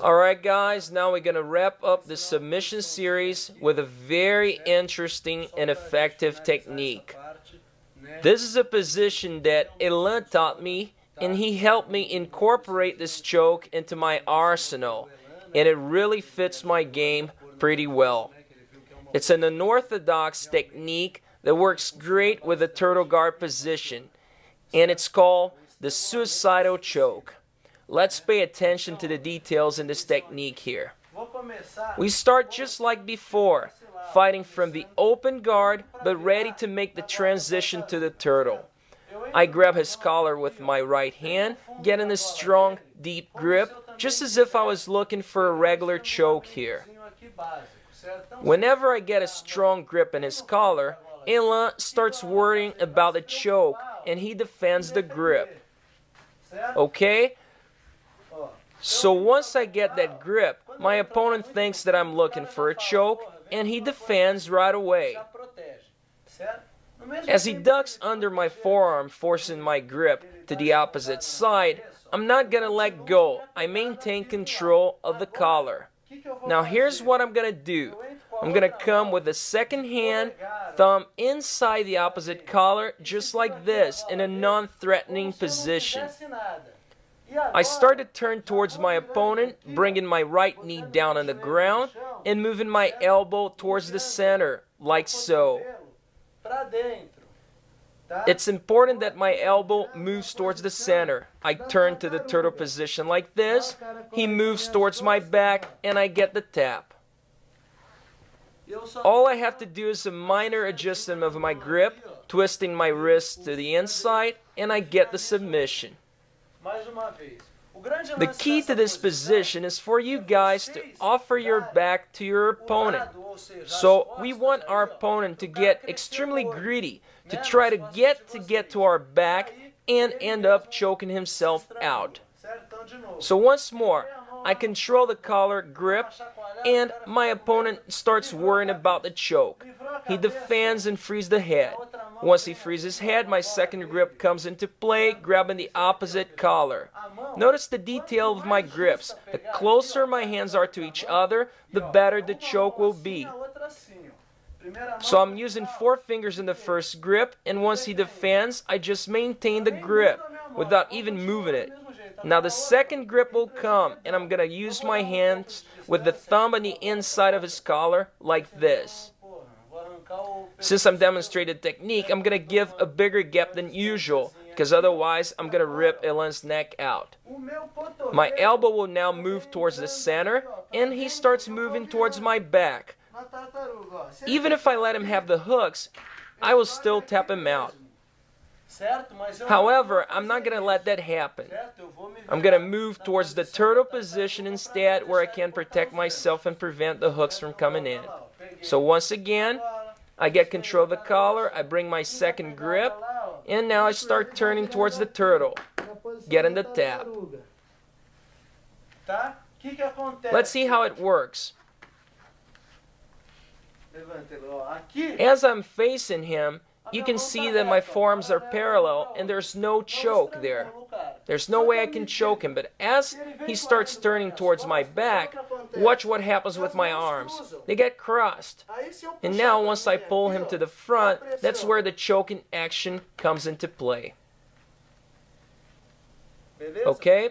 Alright guys, now we're gonna wrap up the submission series with a very interesting and effective technique. This is a position that Elan taught me, and he helped me incorporate this choke into my arsenal, and it really fits my game pretty well. It's an unorthodox technique that works great with the turtle guard position, and it's called the suicidal choke. Let's pay attention to the details in this technique here. We start just like before, fighting from the open guard, but ready to make the transition to the turtle. I grab his collar with my right hand, getting a strong, deep grip, just as if I was looking for a regular choke here. Whenever I get a strong grip in his collar, Elan starts worrying about the choke, and he defends the grip. Okay? So once I get that grip, my opponent thinks that I'm looking for a choke, and he defends right away. As he ducks under my forearm, forcing my grip to the opposite side, I'm not gonna let go. I maintain control of the collar. Now here's what I'm gonna do. I'm gonna come with the second hand, thumb inside the opposite collar, just like this, in a non-threatening position. I start to turn towards my opponent, bringing my right knee down on the ground and moving my elbow towards the center, like so. It's important that my elbow moves towards the center. I turn to the turtle position like this, he moves towards my back, and I get the tap. All I have to do is a minor adjustment of my grip, twisting my wrist to the inside, and I get the submission. The key to this position is for you guys to offer your back to your opponent. So we want our opponent to get extremely greedy, to try to get to our back and end up choking himself out. So once more, I control the collar grip, and my opponent starts worrying about the choke. He defends and frees the head. Once he frees his head, my second grip comes into play, grabbing the opposite collar. Notice the detail of my grips. The closer my hands are to each other, the better the choke will be. So I'm using 4 fingers in the first grip, and once he defends, I just maintain the grip without even moving it. Now the second grip will come, and I'm going to use my hands with the thumb on the inside of his collar like this. Since I'm demonstrating technique, I'm going to give a bigger gap than usual, because otherwise I'm going to rip Elan's neck out. My elbow will now move towards the center, and he starts moving towards my back. Even if I let him have the hooks, I will still tap him out. However, I'm not going to let that happen. I'm going to move towards the turtle position instead, where I can protect myself and prevent the hooks from coming in. So once again, I get control of the collar, I bring my second grip, and now I start turning towards the turtle, getting the tap. Let's see how it works. As I'm facing him, you can see that my forearms are parallel and there's no choke there. There's no way I can choke him, but as he starts turning towards my back, watch what happens with my arms. They get crossed. And now once I pull him to the front, that's where the choking action comes into play. Okay,